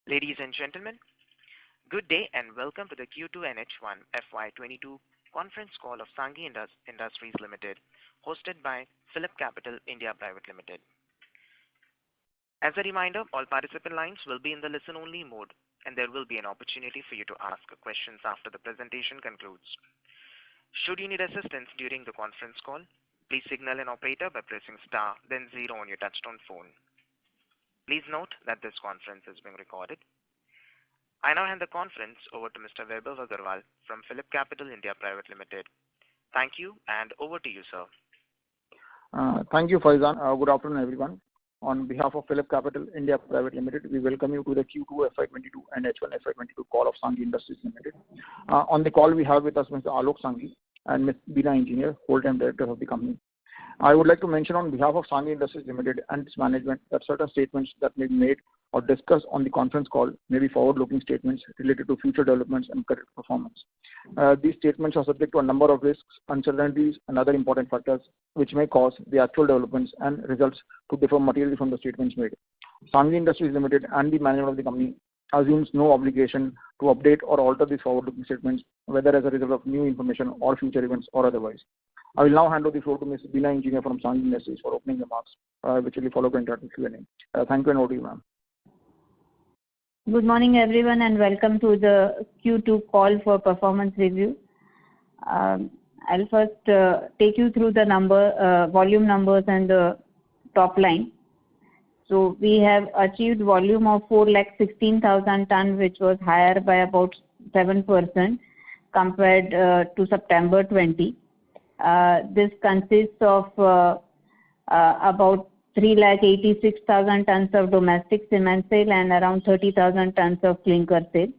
Ladies and gentlemen, good day and welcome to the Q2 and H1 FY22 conference call of Sanghi Industries Limited, hosted by PhillipCapital India Private Limited. As a reminder, all participant lines will be in the listen-only mode, and there will be an opportunity for you to ask questions after the presentation concludes. Should you need assistance during the conference call, please signal an operator by pressing star then 0 on your touchtone phone. Please note that this conference is being recorded. I now hand the conference over to Mr. Vaibhav Agarwal from PhillipCapital India Private Limited. Thank you, and over to you, sir. Thank you, Faizan. Good afternoon, everyone. On behalf of PhillipCapital India Private Limited, we welcome you to the Q2 FY22 and H1 FY22 call of Sanghi Industries Limited. On the call, we have with us Mr. Alok Sanghi and Ms. Beena Engineer, Whole-time Director of the company. I would like to mention on behalf of Sanghi Industries Limited and its management that certain statements that may be made or discussed on the conference call may be forward-looking statements related to future developments and current performance. These statements are subject to a number of risks, uncertainties, and other important factors which may cause the actual developments and results to differ materially from the statements made. Sanghi Industries Limited and the management of the company assumes no obligation to update or alter these forward-looking statements, whether as a result of new information or future events or otherwise. I will now hand over the floor to Ms. Beena Engineer from Sanghi Industries for opening remarks, which will be followed by interactive Q&A. Thank you, and over to you, ma'am. Good morning, everyone, and welcome to the Q2 call for performance review. I'll first take you through the volume numbers and the top line. So we have achieved volume of 4,16,000 tons, which was higher by about 7% compared to September 20. This consists of about 3,86,000 tons of domestic cement sale and around 30,000 tons of clinker sale.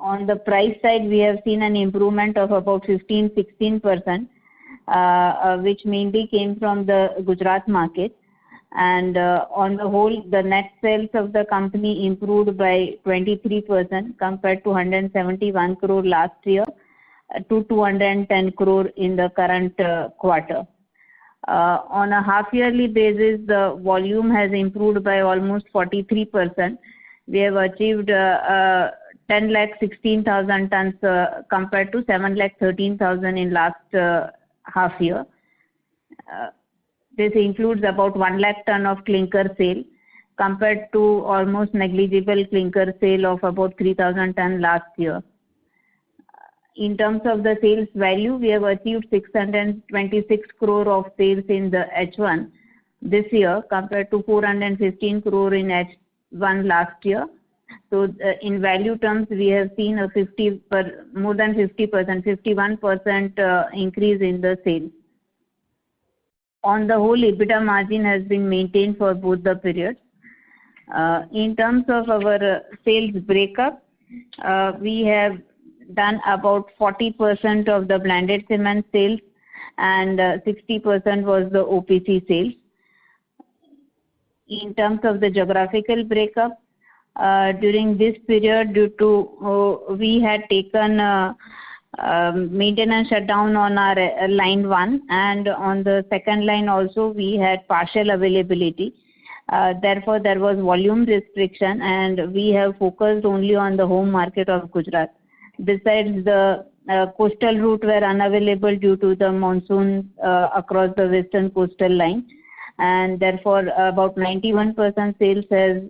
On the price side, we have seen an improvement of about 15-16%, which mainly came from the Gujarat market. And on the whole, the net sales of the company improved by 23% compared to 171 crore last year to 210 crore in the current quarter. On a half-yearly basis, the volume has improved by almost 43%. We have achieved 10,16,000 tons compared to 7,13,000 in last half year. This includes about 1 lakh ton of clinker sale compared to almost negligible clinker sale of about 3,000 ton last year. In terms of the sales value, we have achieved 626 crore of sales in the H1 this year compared to 415 crore in H1 last year. So in value terms, we have seen more than 50%, 51% increase in the sales. On the whole, EBITDA margin has been maintained for both the periods. In terms of our sales breakup, we have done about 40% of the blended cement sales and 60% was the OPC sales. In terms of the geographical breakup, during this period, due to we had taken maintenance shutdown on our line 1, and on the second line also we had partial availability. Therefore, there was volume restriction, and we have focused only on the home market of Gujarat. Besides, the coastal route were unavailable due to the monsoon across the western coastal line, and therefore about 91% sales has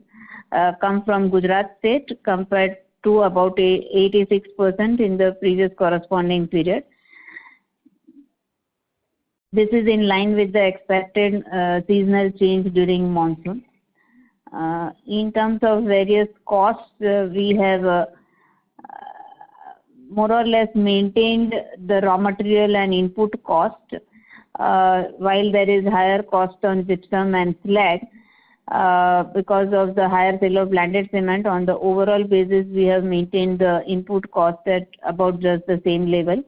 come from Gujarat state compared to about 86% in the previous corresponding period. This is in line with the expected seasonal change during monsoon. In terms of various costs, we have more or less maintained the raw material and input cost, while there is higher cost on gypsum and slag because of the higher sale of blended cement. On the overall basis, we have maintained the input cost at about just the same level.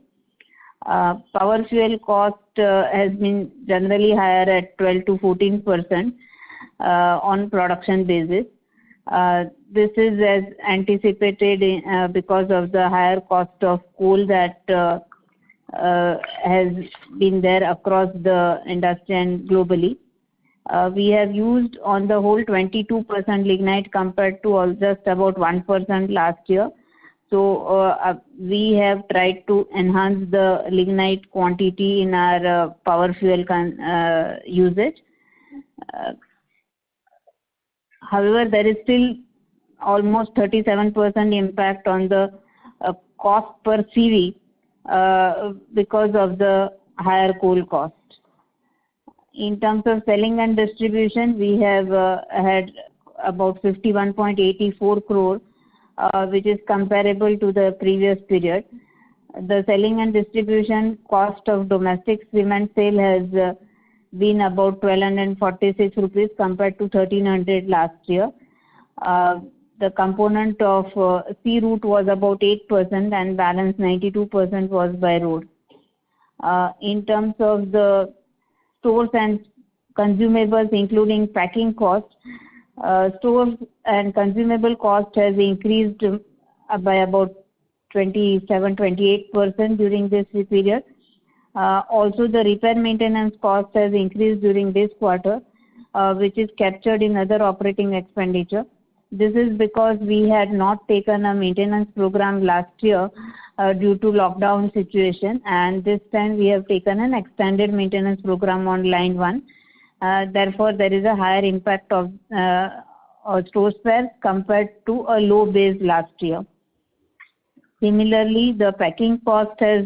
Power fuel cost has been generally higher at 12 to 14% on production basis. This is as anticipated because of the higher cost of coal that has been there across the industry and globally. We have used on the whole 22% lignite compared to just about 1% last year. So we have tried to enhance the lignite quantity in our power fuel usage. However, there is still almost 37% impact on the cost per CV because of the higher coal cost. In terms of selling and distribution, we have had about 51.84 crore, which is comparable to the previous period. The selling and distribution cost of domestic cement sale has been about 1246 rupees compared to 1300 last year. The component of sea route was about 8% and balance 92% was by road. In terms of the stores and consumables, including packing cost, stores and consumable cost has increased by about 27-28% during this period. Also, the repair maintenance cost has increased during this quarter, which is captured in other operating expenditure. This is because we had not taken a maintenance program last year due to lockdown situation, and this time we have taken an extended maintenance program on line 1. Therefore, there is a higher impact of store spares compared to a low base last year. Similarly, the packing cost has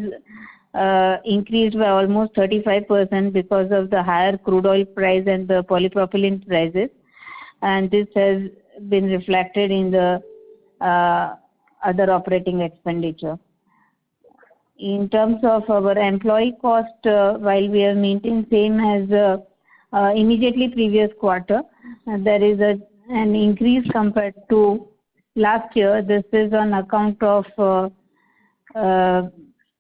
increased by almost 35% because of the higher crude oil price and the polypropylene prices, and this has been reflected in the other operating expenditure. In terms of our employee cost, while we have maintained same as immediately previous quarter, there is an increase compared to last year. This is on account of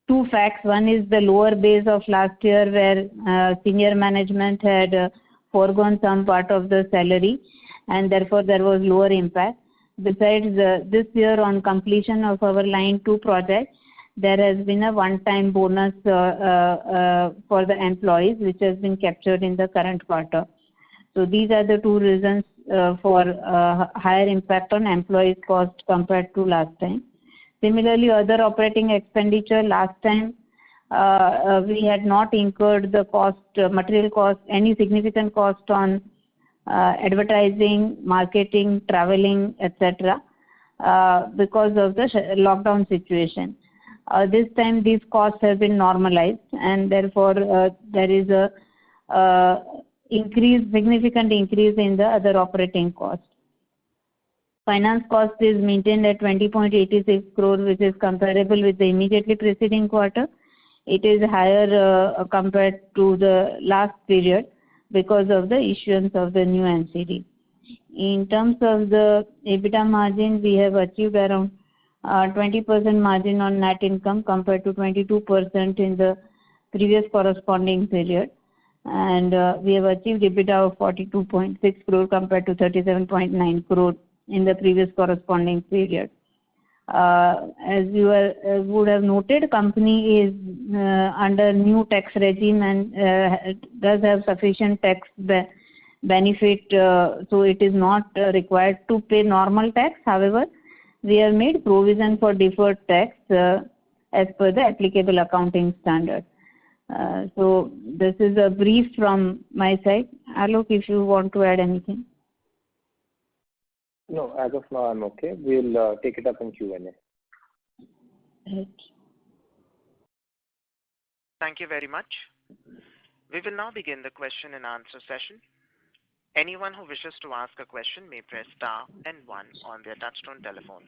two facts. One is the lower base of last year where senior management had foregone some part of the salary, and therefore there was lower impact. Besides, this year on completion of our line 2 project, there has been a one-time bonus for the employees, which has been captured in the current quarter. So these are the two reasons for higher impact on employees cost compared to last time. Similarly, other operating expenditure last time we had not incurred the cost, material cost, any significant cost on advertising, marketing, traveling, etc. Because of the lockdown situation. This time these costs have been normalized, and therefore there is a significant increase in the other operating costs. Finance cost is maintained at 20.86 crore, which is comparable with the immediately preceding quarter. It is higher compared to the last period because of the issuance of the new NCD. In terms of the EBITDA margin, we have achieved around 20% margin on net income compared to 22% in the previous corresponding period, and we have achieved EBITDA of 42.6 crore compared to 37.9 crore in the previous corresponding period. As you would have noted, company is under new tax regime and does have sufficient tax benefit, so it is not required to pay normal tax. However, we have made provision for deferred tax as per the applicable accounting standard. So this is a brief from my side. Alok, if you want to add anything. No, as of now I'm okay. We'll take it up in Q&A. Right. Thank you very much. We will now begin the question and answer session. Anyone who wishes to ask a question may press star and 1 on their touchtone telephone.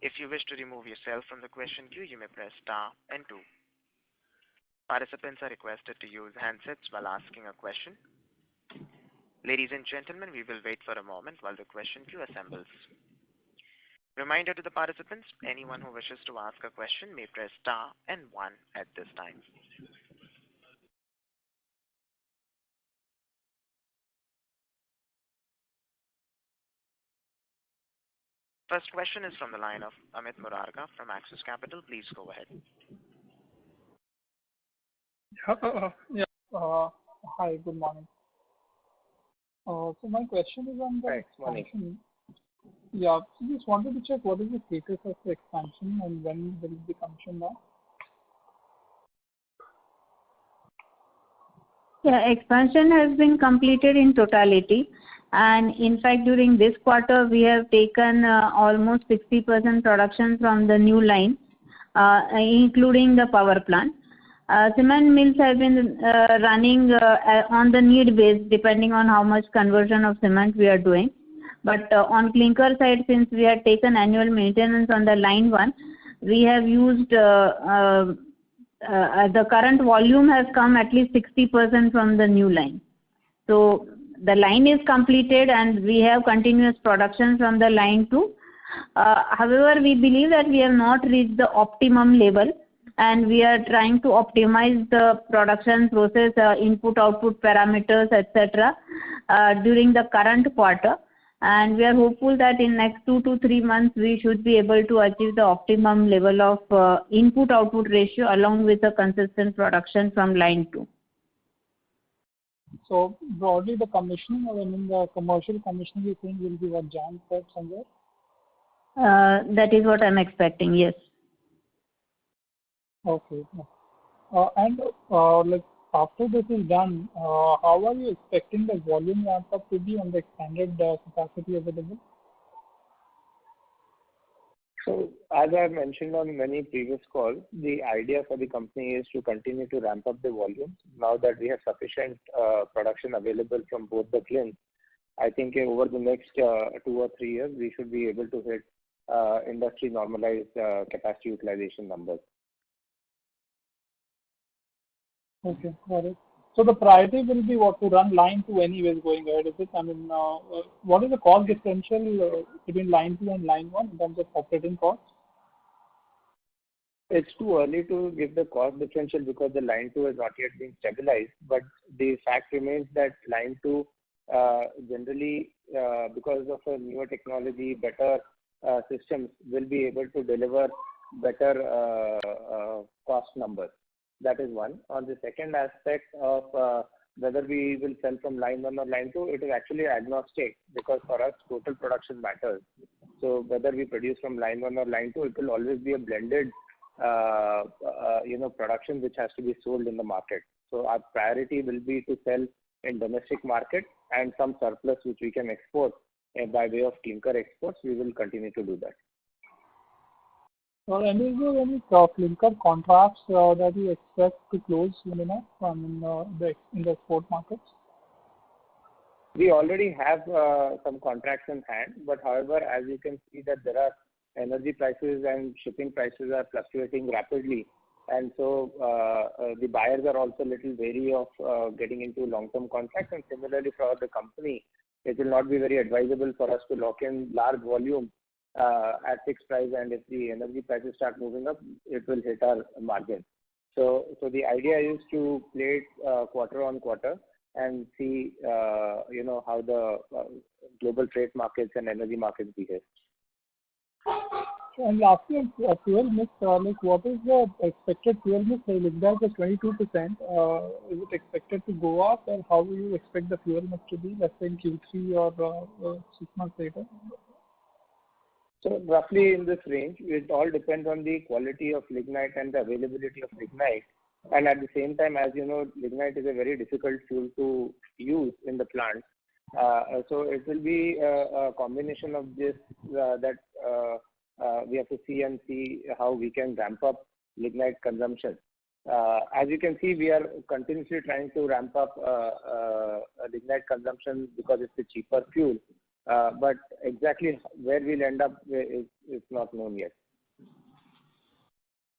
If you wish to remove yourself from the question queue, you may press star and 2. Participants are requested to use handsets while asking a question. Ladies and gentlemen, we will wait for a moment while the question queue assembles. Reminder to the participants, anyone who wishes to ask a question may press star and 1 at this time. First question is from the line of Amit Murarka from Axis Capital. Please go ahead. Hi, good morning. So my question is on the Right, Monique. expansion. Yeah, so just wanted to check what is the status of the expansion and when will it be commissioned now? Yeah, expansion has been completed in totality, and in fact during this quarter we have taken almost 60% production from the new line, including the power plant. Cement mills have been running on the need base depending on how much conversion of cement we are doing. But on clinker side, since we had taken annual maintenance on the line 1, we have used the current volume has come at least 60% from the new line. So the line is completed and we have continuous production from the line 2. However, we believe that we have not reached the optimum level, and we are trying to optimize the production process, input-output parameters, etc. During the current quarter. And we are hopeful that in next 2 to 3 months we should be able to achieve the optimum level of input-output ratio along with the consistent production from line 2. So broadly the commissioning, or I mean the commercial commissioning, you think will be what, Jan, Feb somewhere? That is what I'm expecting, yes. Okay. And like after this is done, how are you expecting the volume ramp up to be on the expanded capacity available? So as I mentioned on many previous calls, the idea for the company is to continue to ramp up the volumes. Now that we have sufficient production available from both the kilns, I think over the next 2 or 3 years, we should be able to hit industry normalized capacity utilization numbers. Okay, got it. So the priority will be what, to run line 2 anyways going ahead, is it? I mean, what is the cost differential between line 2 and line 1 in terms of operating costs? It's too early to give the cost differential because the line 2 has not yet been stabilized. But the fact remains that line 2 generally, because of a newer technology, better systems, will be able to deliver better cost numbers. That is one. On the second aspect of whether we will sell from line 1 or line 2, it is actually agnostic because for us total production matters. So whether we produce from line 1 or line 2, it will always be a blended production which has to be sold in the market. So our priority will be to sell in domestic market, and some surplus which we can export by way of clinker exports, we will continue to do that. Well, and is there any clinker contracts that you expect to close in the export markets? We already have some contracts in hand, but however, as you can see that there are energy prices and shipping prices are fluctuating rapidly, and so the buyers are also a little wary of getting into long-term contracts. And similarly for the company, it will not be very advisable for us to lock in large volume at fixed price, and if the energy prices start moving up, it will hit our margin. So the idea is to play it quarter on quarter and see how the global freight markets and energy markets behave. And lastly, fuel mix, like what is the expected fuel mix? Lignite was 22%. Is it expected to go up, or how do you expect the fuel mix to be, let's say in Q3 or 6 months later? So roughly in this range. It all depends on the quality of lignite and the availability of lignite. And at the same time, as you know, lignite is a very difficult fuel to use in the plant. So it will be a combination of this that we have to see how we can ramp up lignite consumption. As you can see, we are continuously trying to ramp up lignite consumption because it's a cheaper fuel. But exactly where we'll end up is not known yet.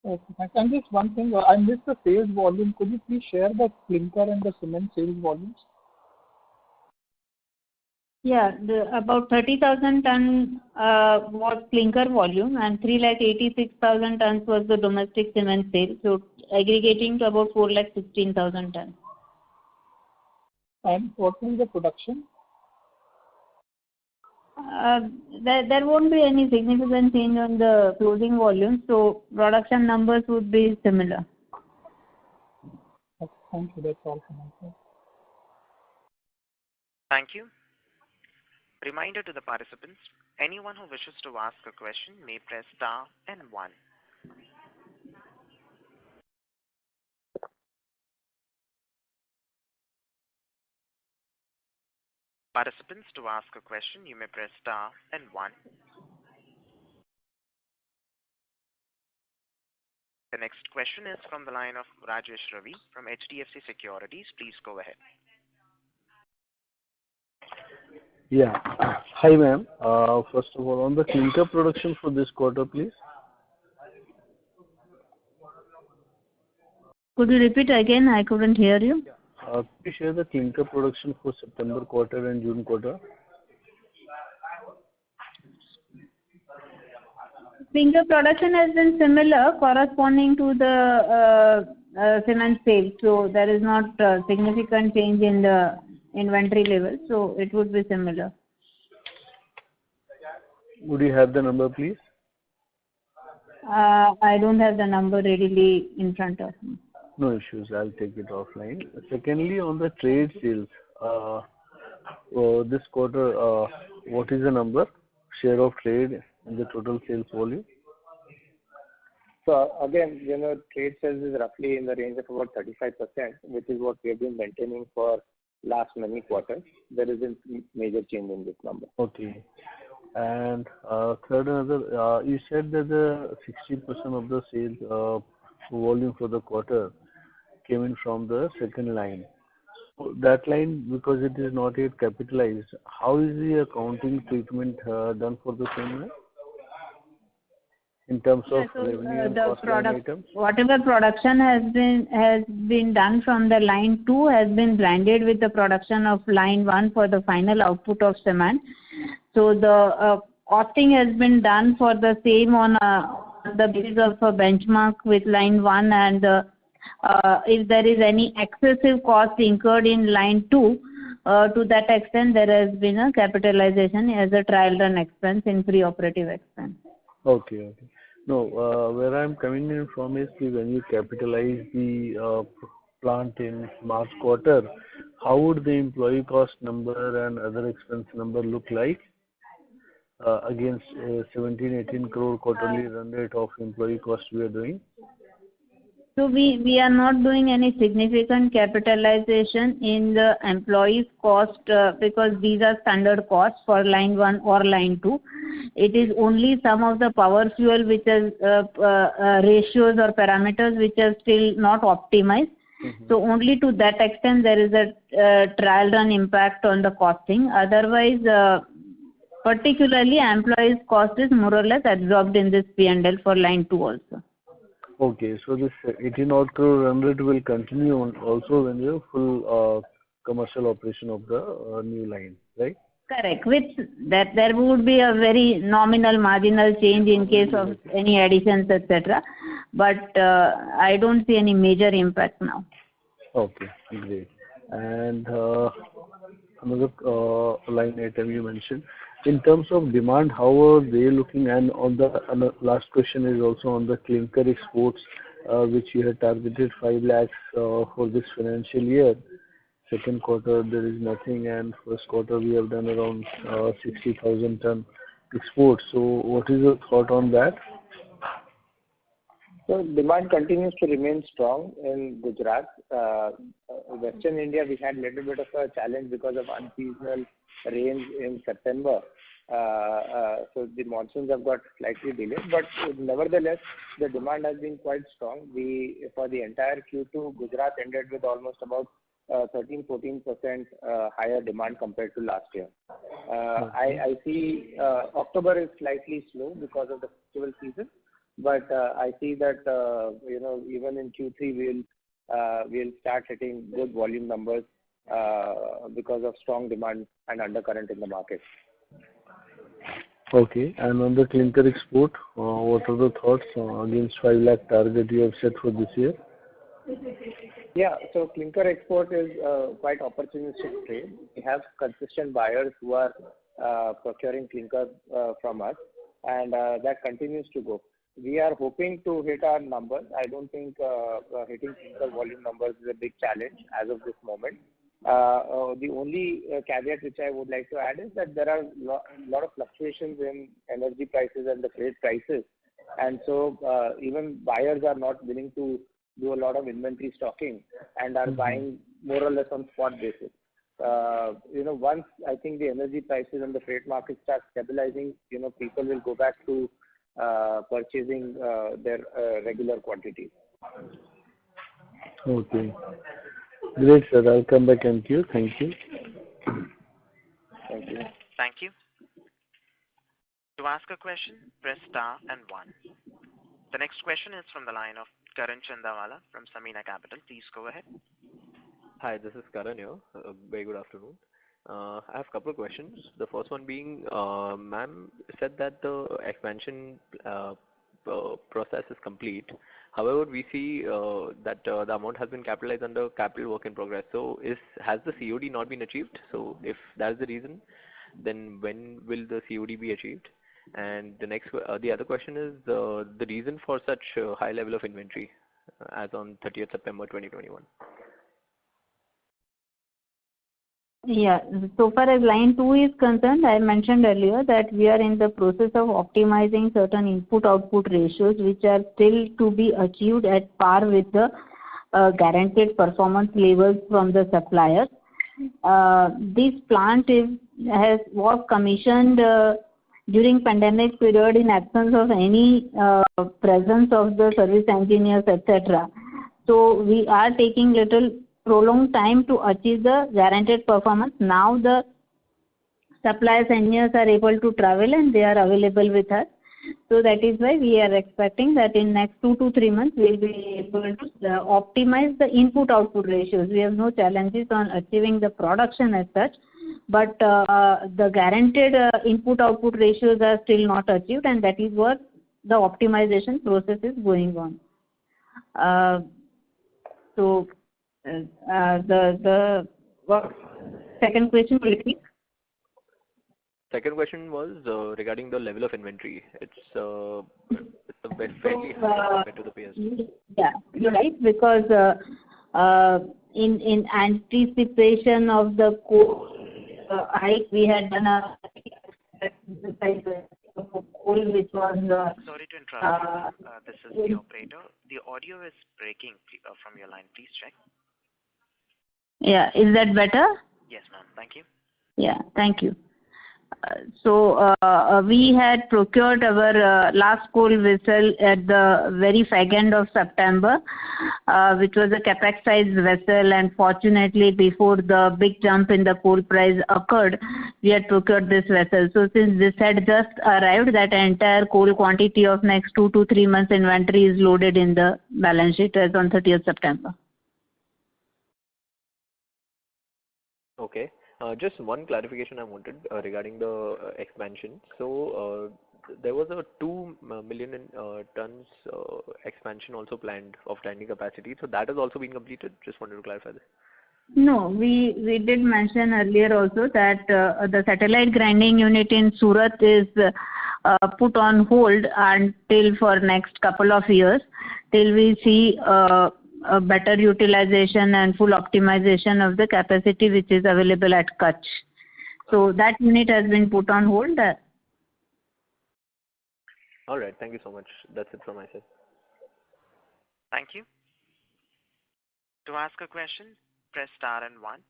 Okay, thanks. And just one thing, I missed the sales volume. Could you please share the clinker and the cement sales volumes? Yeah, about 30,000 ton was clinker volume, and 386,000 tons was the domestic cement sale, so aggregating to about 416,000 tons. And what will be the production? There won't be any significant change on the closing volume, so production numbers would be similar. Okay, thank you. That's all from my side. Thank you. Reminder to the participants, anyone who wishes to ask a question may press star and one. Participants, to ask a question, you may press star and one. The next question is from the line of Rajesh Ravi from HDFC Securities. Please go ahead. Yeah. Hi, ma'am. First of all, on the clinker production for this quarter, please. Could you repeat again? I couldn't hear you. Could you share the clinker production for September quarter and June quarter? Clinker production has been similar, corresponding to the cement sales. So there is not a significant change in the inventory level. So it would be similar. Would you have the number, please? I don't have the number readily in front of me. No issues. I'll take it offline. Secondly, on the trade sales, this quarter, what is the number, share of trade in the total sales volume? So again, trade sales is roughly in the range of about 35%, which is what we have been maintaining for last many quarters. There isn't major change in this number. Okay. And third, you said that the 60% of the sales volume for the quarter came in from the second line. So that line, because it is not yet capitalized, how is the accounting treatment done for the same line? In terms of revenue and cost line items? Whatever production has been done from the line 2 has been blended with the production of line 1 for the final output of cement. So the costing has been done for the same on the basis of a benchmark with line 1, and if there is any excessive cost incurred in line 2, to that extent there has been a capitalization as a trial run expense in pre-operative expense. Okay. No, where I'm coming in from is when you capitalize the plant in March quarter, how would the employee cost number and other expense number look like against 17-18 crore quarterly run rate of employee cost we are doing? So we are not doing any significant capitalization in the employees cost because these are standard costs for line 1 or line 2. It is only some of the power fuel which is ratios or parameters which are still not optimized. Mm-hmm. So only to that extent there is a trial run impact on the costing. Otherwise, particularly employees cost is more or less absorbed in this P&L for line 2 also. Okay, so this 18 odd crore run rate will continue on also when you have full commercial operation of the new line, right? Correct. With that, there would be a very nominal marginal change in case of any additions, etc. But I don't see any major impact now. Okay, great. And another line item you mentioned. In terms of demand, how are they looking? And on the last question is also on the clinker exports, which you had targeted 5 lakhs for this financial year. Second quarter there is nothing, and first quarter we have done around 60,000 ton exports. So what is your thought on that? So demand continues to remain strong in Gujarat. Western India, we had a little bit of a challenge because of unseasonal rains in September. So the monsoons have got slightly delayed, but nevertheless, the demand has been quite strong. For the entire Q2, Gujarat ended with almost about 13-14% higher demand compared to last year. I see October is slightly slow because of the festival season, but I see that even in Q3 we'll start hitting good volume numbers because of strong demand and undercurrent in the market. Okay, and on the clinker export, what are the thoughts against 5 lakh target you have set for this year? Yeah, so clinker export is quite opportunistic trade. We have consistent buyers who are procuring clinker from us, and that continues to go. We are hoping to hit our numbers. I don't think hitting clinker volume numbers is a big challenge as of this moment. The only caveat which I would like to add is that there are lot of fluctuations in energy prices and the freight prices, and so even buyers are not willing to do a lot of inventory stocking and are buying more or less on spot basis. Once I think the energy prices and the freight market start stabilizing, people will go back to purchasing their regular quantities. Okay. Great, sir. I'll come back and queue. Thank you. Thank you. Thank you. To ask a question, press star and 1. The next question is from the line of Karan Chandawala from Samina Capital. Please go ahead. Hi, this is Karan here. Very good afternoon. I have a couple of questions. The first one being, ma'am said that the expansion process is complete. However, we see that the amount has been capitalized under capital work in progress. So, has the COD not been achieved? So, if that is the reason, then when will the COD be achieved? And the other question is the reason for such high level of inventory as on 30th September 2021. Yeah. So far as line 2 is concerned, I mentioned earlier that we are in the process of optimizing certain input-output ratios which are still to be achieved at par with the guaranteed performance levels from the suppliers. This plant was commissioned during pandemic period in absence of any presence of the service engineers, etc. So we are taking little prolonged time to achieve the guaranteed performance. Now the suppliers engineers are able to travel and they are available with us. So that is why we are expecting that in next 2 to 3 months we will be able to optimize the input-output ratios. We have no challenges on achieving the production as such, but the guaranteed input-output ratios are still not achieved, and that is what the optimization process is going on. Second question, please. Second question was regarding the level of inventory. It's fairly high compared to the peers. Yeah, you're right, because in anticipation of the hike, we had done a coal which was. Sorry to interrupt. This is the operator. The audio is breaking from your line. Please check. Yeah, is that better? Yes, ma'am. Thank you. Yeah, thank you. So we had procured our last coal vessel at the very fag end of September, which was a capex size vessel, and fortunately before the big jump in the coal price occurred, we had procured this vessel. So since this had just arrived, that entire coal quantity of next 2 to 3 months inventory is loaded in the balance sheet as on 30th September. Okay. Just one clarification I wanted regarding the expansion. So there was a 2 million tons expansion also planned of grinding capacity. So that has also been completed. Just wanted to clarify this. No, we did mention earlier also that the satellite grinding unit in Surat is put on hold until for next couple of years till we see a better utilization and full optimization of the capacity which is available at Kutch. So that unit has been put on hold. All right. Thank you so much. That's it from my side. Thank you. To ask a question, press star and 1.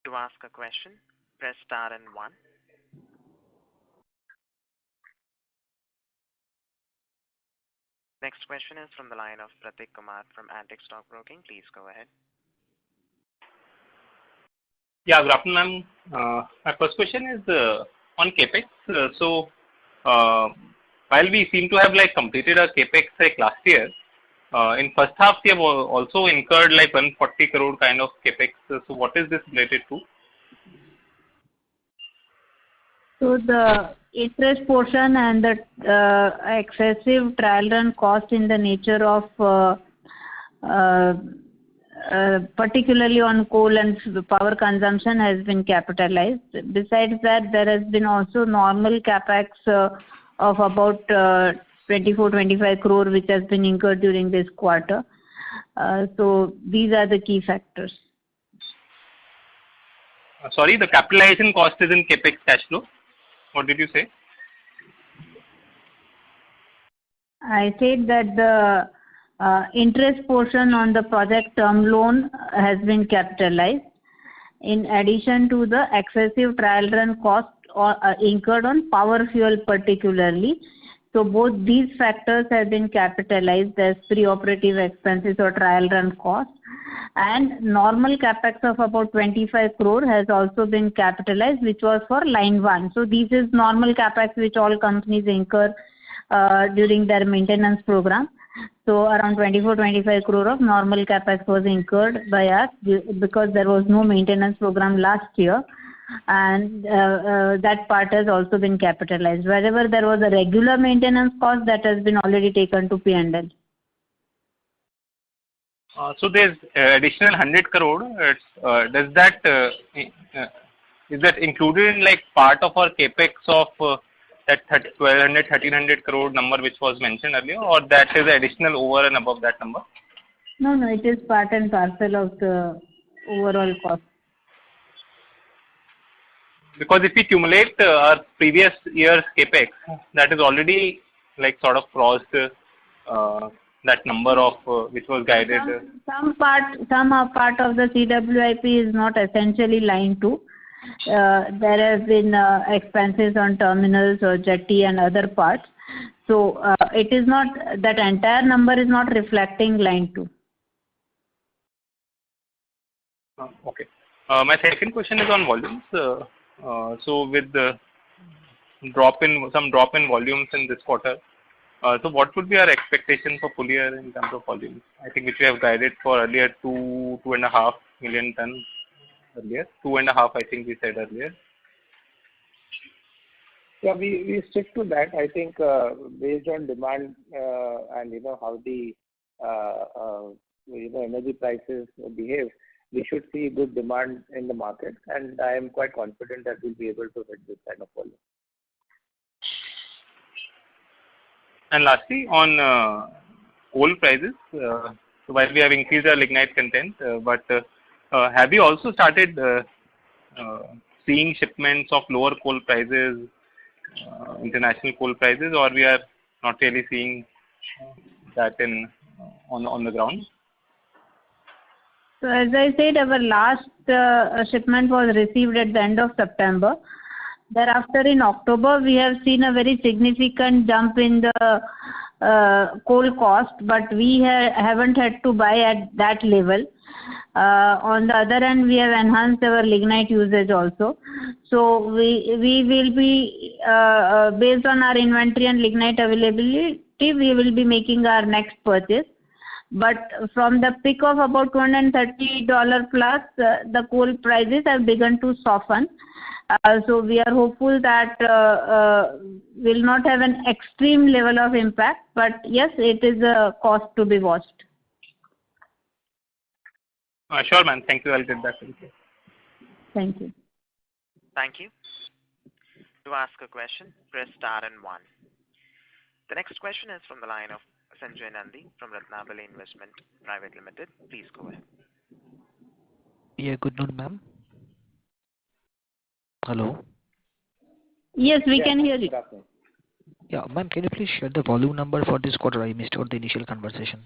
To ask a question, press star and 1. Next question is from the line of Pratik Kumar from Antique Stock Broking. Please go ahead. Yeah, good afternoon, ma'am. My first question is on capex. While we seem to have completed our capex last year, in first half we have also incurred 140 crore kind of capex. So what is this related to? So the interest portion and the excessive trial run cost in the nature of particularly on coal and power consumption, has been capitalized. Besides that, there has been also normal capex of about 24-25 crore, which has been incurred during this quarter. So these are the key factors. Sorry, the capitalization cost is in capex cash flow. What did you say? I said that the interest portion on the project term loan has been capitalized, in addition to the excessive trial run cost incurred on power fuel particularly. So both these factors have been capitalized as pre-operative expenses or trial run costs, and normal capex of about 25 crore has also been capitalized, which was for line 1. So this is normal capex which all companies incur during their maintenance program. So around 24-25 crore of normal capex was incurred by us because there was no maintenance program last year, and that part has also been capitalized. Wherever there was a regular maintenance cost, that has been already taken to P&L. So there's additional 100 crore. Does that is that included in like part of our capex of that 1,200-1,300 crore number which was mentioned earlier, or that is additional over and above that number? No, it is part and parcel of the overall cost. Because if we accumulate our previous year's capex, that is already like sort of crossed that number of which was guided. Some part of the CWIP is not essentially line 2. There have been expenses on terminals or jetty and other parts. So it is not, that entire number is not reflecting line 2. Okay. My second question is on volumes. So with the drop in volumes in this quarter, so what would be our expectation for full year in terms of volumes? I think which we have guided for earlier 2.5 million tons earlier. 2.5 I think we said earlier. Yeah, we stick to that. I think based on demand and how the energy prices behave, we should see good demand in the market, and I am quite confident that we'll be able to hit this kind of volume. And lastly, on coal prices, so while we have increased our lignite content, but have you also started seeing shipments of lower coal prices, international coal prices, or we are not really seeing that on the ground? So as I said, our last shipment was received at the end of September. Thereafter, in October, we have seen a very significant jump in the coal cost, but we haven't had to buy at that level. On the other hand, we have enhanced our lignite usage also. So we will be, based on our inventory and lignite availability, we will be making our next purchase. But from the peak of about $230 plus, the coal prices have begun to soften. So we are hopeful that will not have an extreme level of impact, but yes, it is a cost to be watched. Sure, ma'am. Thank you. I'll get back to you. Thank you. Thank you. To ask a question, press star and 1. The next question is from the line of Sanjay Nandi from Ratnabali Investment Private Limited. Please go ahead. Yeah, good noon, ma'am. Hello. Yes, we can hear you. Yeah, ma'am, can you please share the volume number for this quarter? I missed out the initial conversation.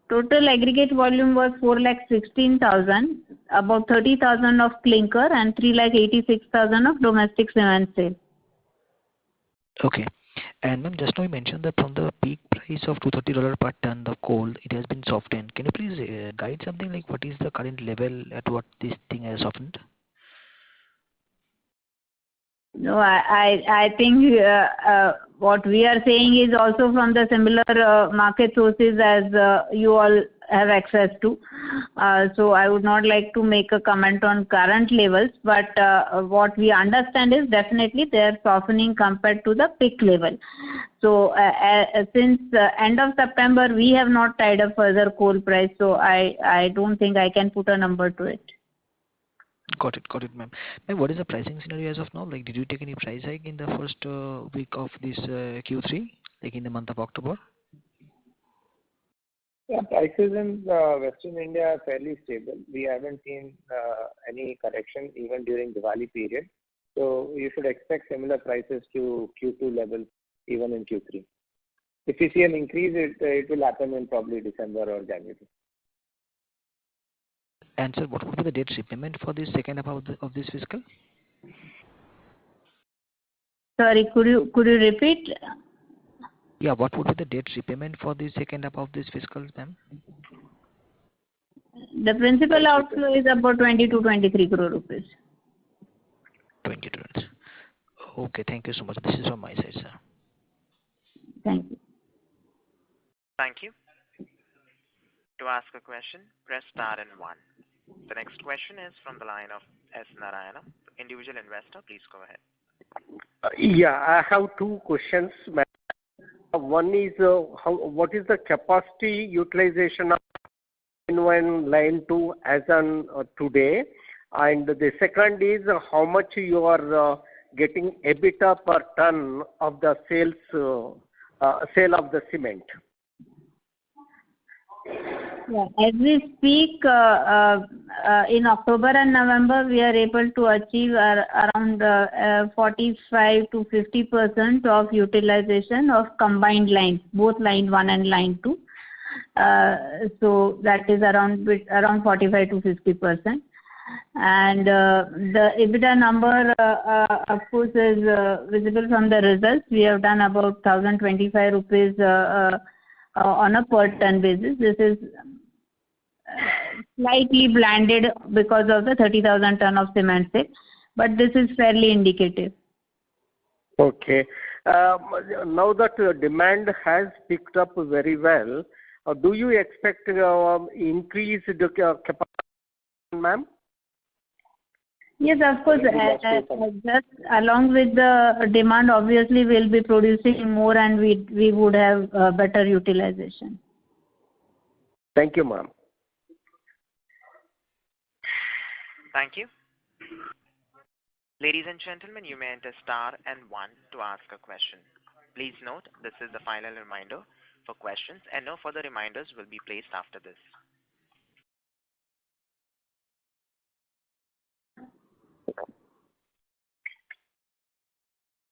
Total aggregate volume was 416,000, about 30,000 of clinker and 386,000 of domestic cement sale. Okay. And ma'am, just now you mentioned that from the peak price of $230 per ton, the coal, it has been softened. Can you please guide something like what is the current level at what this thing has softened? No, I think what we are saying is also from the similar market sources as you all have access to. So I would not like to make a comment on current levels, but what we understand is definitely they are softening compared to the peak level. So since end of September, we have not tied up further coal price, so I don't think I can put a number to it. Got it, ma'am. Ma'am, what is the pricing scenario as of now? Like, did you take any price hike in the first week of this Q3, like in the month of October? Yeah, prices in Western India are fairly stable. We haven't seen any correction even during Diwali period. So you should expect similar prices to Q2 levels even in Q3. If you see an increase, it will happen in probably December or January. And sir, what would be the debt repayment for the second half of this fiscal? Sorry, could you repeat? Yeah, what would be the debt repayment for the second half of this fiscal, ma'am? The principal outflow is about 20 to 23 crore rupees. 20 crores. Okay, thank you so much. This is from my side, sir. Thank you. Thank you. To ask a question, press star and 1. The next question is from the line of S. Narayana, individual investor. Please go ahead. Yeah, I have two questions. One is what is the capacity utilization of line 2 as on today? And the second is how much you are getting EBITDA per ton of the sale of the cement. Yeah, as we speak, in October and November, we are able to achieve around 45 to 50% of utilization of combined lines, both line 1 and line 2. So that is around 45 to 50%. And the EBITDA number, of course, is visible from the results. We have done about 1,025 rupees on a per ton basis. This is slightly blended because of the 30,000 ton of cement sale, but this is fairly indicative. Okay. Now that demand has picked up very well, do you expect increased capacity, ma'am? Yes, of course. Just along with the demand, obviously, we'll be producing more and we would have better utilization. Thank you, ma'am. Thank you. Ladies and gentlemen, you may enter star and 1 to ask a question. Please note, this is the final reminder for questions and no further reminders will be placed after this.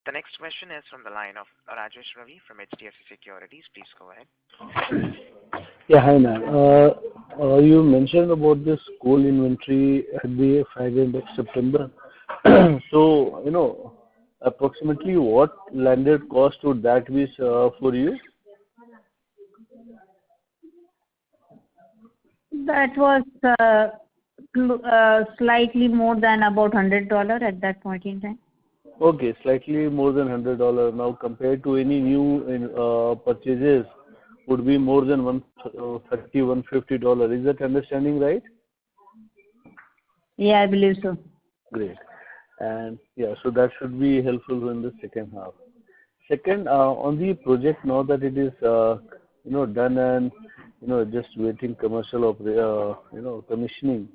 The next question is from the line of Rajesh Ravi from HDFC Securities. Please go ahead. Yeah, hi ma'am. You mentioned about this coal inventory at the end of September. So, approximately what landed cost would that be for you? That was slightly more than about $100 at that point in time. Okay, slightly more than $100. Now, compared to any new purchases, would be more than $130, $150. Is that understanding right? Yeah, I believe so. Great. And yeah, so that should be helpful in the second half. Second, on the project, now that it is done and just waiting commercial commissioning,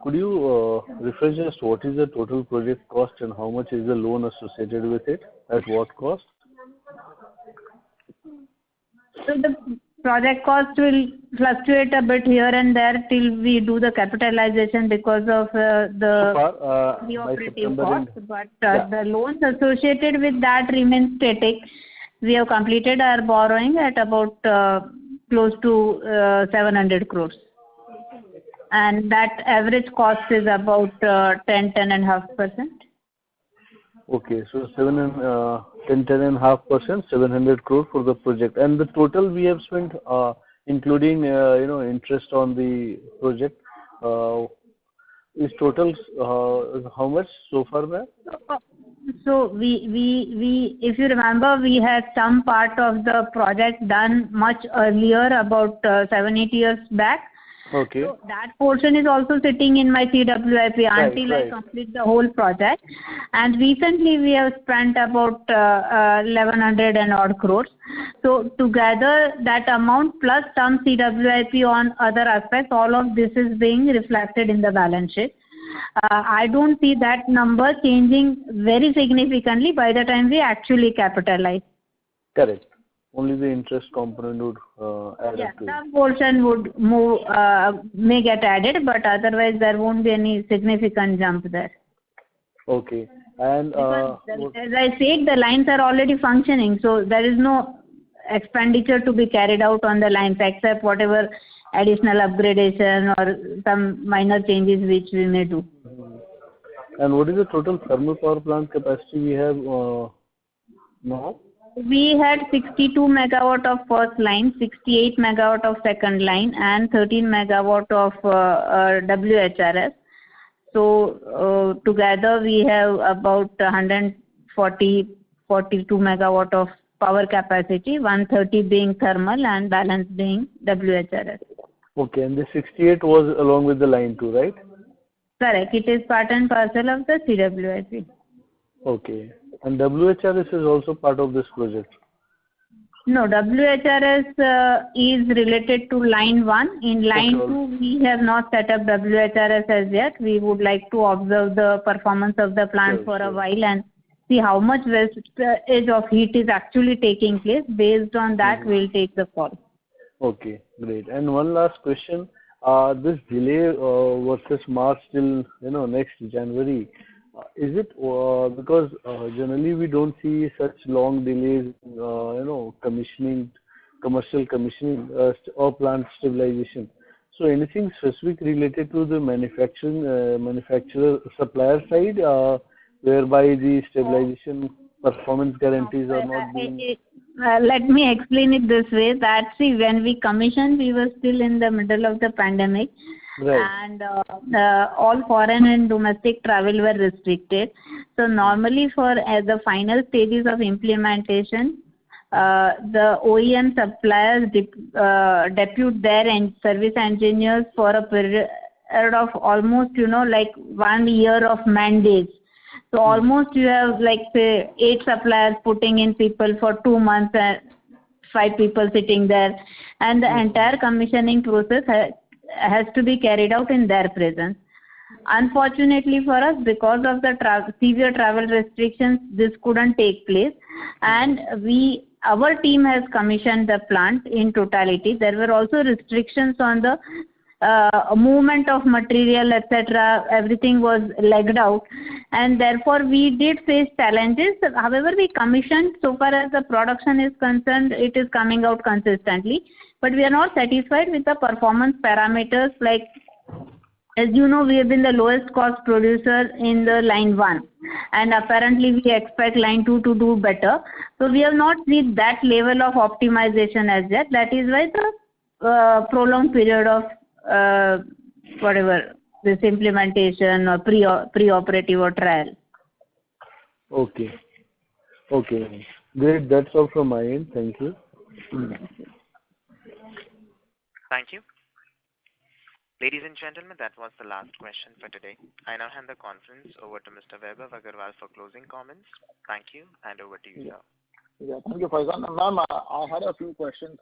could you refresh us what is the total project cost and how much is the loan associated with it? At what cost? So the project cost will fluctuate a bit here and there till we do the capitalization because of the operating cost. But the loans associated with that remain static. We have completed our borrowing at about close to 700 crores. And that average cost is about 10.5%. Okay, so 10.5%, 700 crore for the project. And the total we have spent, including interest on the project, is total how much so far, ma'am? So we if you remember, we had some part of the project done much earlier, about 7-8 years back. Okay. So that portion is also sitting in my CWIP until I complete the whole project. And recently we have spent about 1100 and odd crores. So together that amount plus some CWIP on other aspects, all of this is being reflected in the balance sheet. I don't see that number changing very significantly by the time we actually capitalize. Correct. Only the interest component would add up to it. Some portion would move, may get added, but otherwise there won't be any significant jump there. Okay. And as I said, the lines are already functioning, so there is no expenditure to be carried out on the lines except whatever additional upgradation or some minor changes which we may do. And what is the total thermal power plant capacity we have now? We had 62 megawatt of first line, 68 megawatt of second line, and 13 megawatt of WHRS. So together we have about 42 megawatt of power capacity, 130 being thermal and balance being WHRS. Okay, and the 68 was along with the line 2, right? Correct. It is part and parcel of the CWIP. Okay. And WHRS is also part of this project? No, WHRS is related to line 1. In line 2, we have not set up WHRS as yet. We would like to observe the performance of the plant for a while and see how much wastage of heat is actually taking place. Based on that, we'll take the call. Okay, great. And one last question. This delay versus March till next January, is it because generally we don't see such long delays, commercial commissioning or plant stabilization. So anything specific related to the manufacturer supplier side, whereby the stabilization performance guarantees are not being... Let me explain it this way, that see, when we commissioned, we were still in the middle of the pandemic. Right. And all foreign and domestic travel were restricted. So normally for the final stages of implementation, the OEM suppliers depute their service engineers for a period of almost, like 1 year of mandates. So almost you have like say 8 suppliers putting in people for 2 months and 5 people sitting there, and the entire commissioning process has to be carried out in their presence. Unfortunately for us, because of the severe travel restrictions, this couldn't take place, and our team has commissioned the plant in totality. There were also restrictions on the movement of material, etc. Everything was legged out, and therefore we did face challenges. However, we commissioned, so far as the production is concerned, it is coming out consistently. But we are not satisfied with the performance parameters. Like, as you know, we have been the lowest cost producer in the line 1, and apparently we expect line 2 to do better. So we have not reached that level of optimization as yet. That is why the prolonged period of this implementation or pre-operative or trial. Okay. Okay. Great. That's all from my end. Thank you. Thank you. Ladies and gentlemen, that was the last question for today. I now hand the conference over to Mr. Vaibhav Agarwal for closing comments. Thank you, and over to you, sir. Yeah, thank you, Faizan. Ma'am, I had a few questions.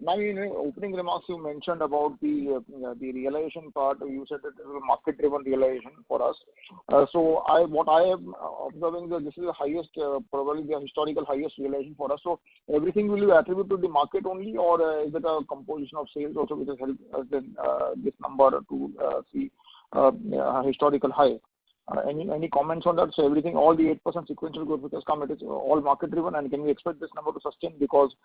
Ma'am, in your opening remarks, you mentioned about the realization part. You said that it is a market-driven realization for us. So what I am observing that this is the highest, probably the historical highest realization for us. So everything will you attribute to the market only, or is it a composition of sales also which has helped us in this number to see a historical high? Any comments on that? So everything, all the 8% sequential growth which has come, it is all market driven, and can we expect this number to sustain? Because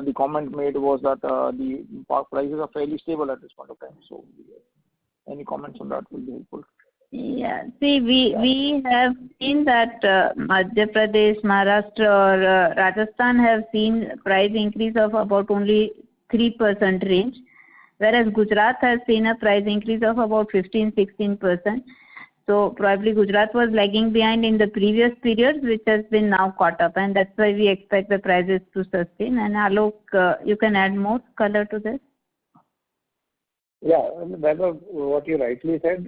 the comment made was that the prices are fairly stable at this point of time. So any comments on that will be helpful. Yeah, see, we have seen that Madhya Pradesh, Maharashtra or Rajasthan have seen price increase of about only 3% range, whereas Gujarat has seen a price increase of about 15-16%. So probably Gujarat was lagging behind in the previous periods, which has been now caught up, and that's why we expect the prices to sustain. And Alok, you can add more color to this. Yeah, Vaibhav, what you rightly said,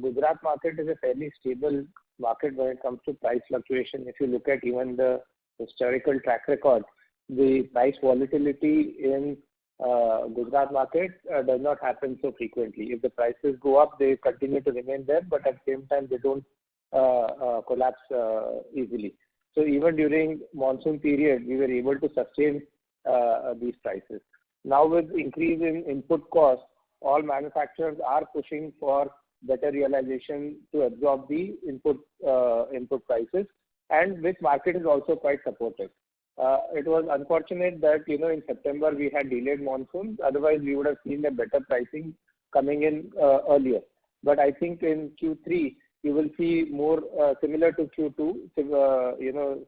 Gujarat market is a fairly stable market when it comes to price fluctuation. If you look at even the historical track record, the price volatility in Gujarat market does not happen so frequently. If the prices go up, they continue to remain there, but at the same time, they don't collapse easily. So even during monsoon period, we were able to sustain these prices. Now with increase in input costs, all manufacturers are pushing for better realization to absorb the input prices, and which market is also quite supportive. It was unfortunate that in September we had delayed monsoons. Otherwise, we would have seen a better pricing coming in earlier. But I think in Q3 you will see more similar to Q2,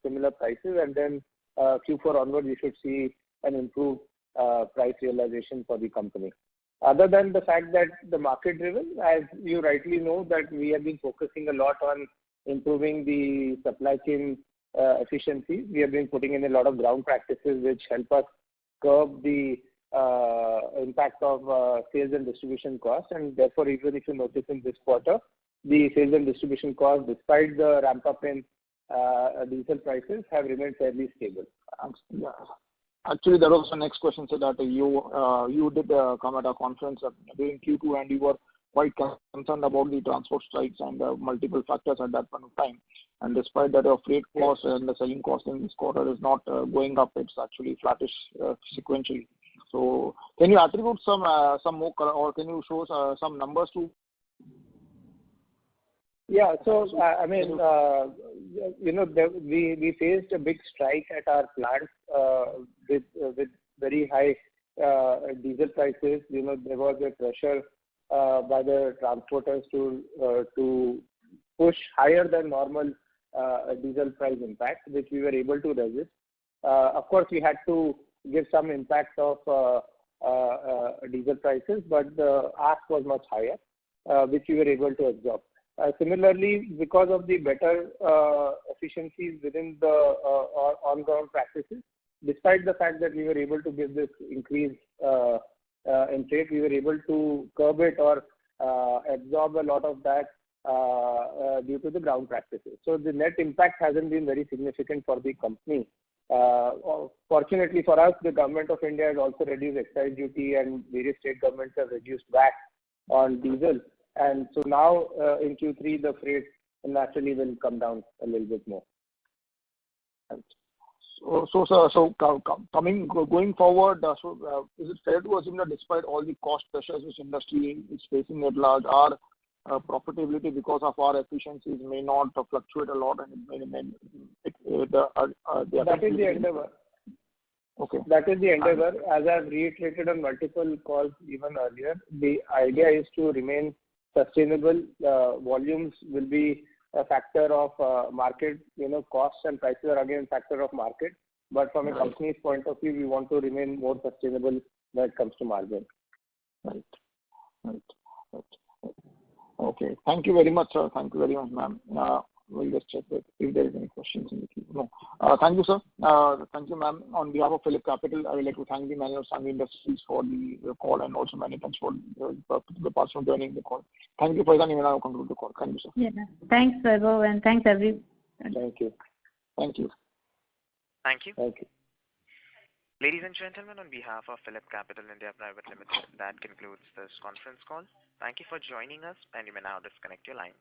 similar prices, and then Q4 onward we should see an improved price realization for the company. Other than the fact that the market driven, as you rightly know, that we have been focusing a lot on improving the supply chain efficiency. We have been putting in a lot of ground practices which help us curb the impact of sales and distribution costs, and therefore even if you notice in this quarter, the sales and distribution costs, despite the ramp up in diesel prices, have remained fairly stable. Yeah. Actually, that was the next question. So that you did come at a conference during Q2, and you were quite concerned about the transport strikes and multiple factors at that point of time. And despite that, your freight cost and the selling cost in this quarter is not going up; it's actually flattish sequentially. So, can you attribute some more color, or can you show some numbers to? Yeah. So, I mean, we faced a big strike at our plant with very high diesel prices. There was a pressure by the transporters to push higher than normal diesel price impact, which we were able to resist. Of course, we had to give some impact of diesel prices, but the ask was much higher, which we were able to absorb. Similarly, because of the better efficiencies within the on-ground practices, despite the fact that we were able to give this increase in freight, we were able to curb it or absorb a lot of that due to the ground practices. So the net impact hasn't been very significant for the company. Fortunately for us, the government of India has also reduced excise duty, and various state governments have reduced VAT on diesel. And so now in Q3, the freight naturally will come down a little bit more. Going forward, is it fair to assume that despite all the cost pressures which industry is facing at large, our profitability because of our efficiencies may not fluctuate a lot, and that is the endeavor. Okay. That is the endeavor. As I've reiterated on multiple calls even earlier, the idea is to remain sustainable. Volumes will be a factor of market, costs and prices are again a factor of market. But from a company's point of view, we want to remain more sustainable when it comes to margin. Right. Okay. Thank you very much, sir. Thank you very much, ma'am. We'll just check if there is any questions in the queue. No. Thank you, sir. Thank you, ma'am. On behalf of Phillip Capital, I would like to thank the manager of Sanghi Industries for the call, and also many thanks for the person joining the call. Thank you, Faizan. You may now conclude the call. Thank you, sir. Yeah. Thanks, Vaibhav, and thanks everyone. Thank you. Thank you. Thank you. Thank you. Ladies and gentlemen, on behalf of Phillip Capital India Private Limited, that concludes this conference call. Thank you for joining us, and you may now disconnect your lines.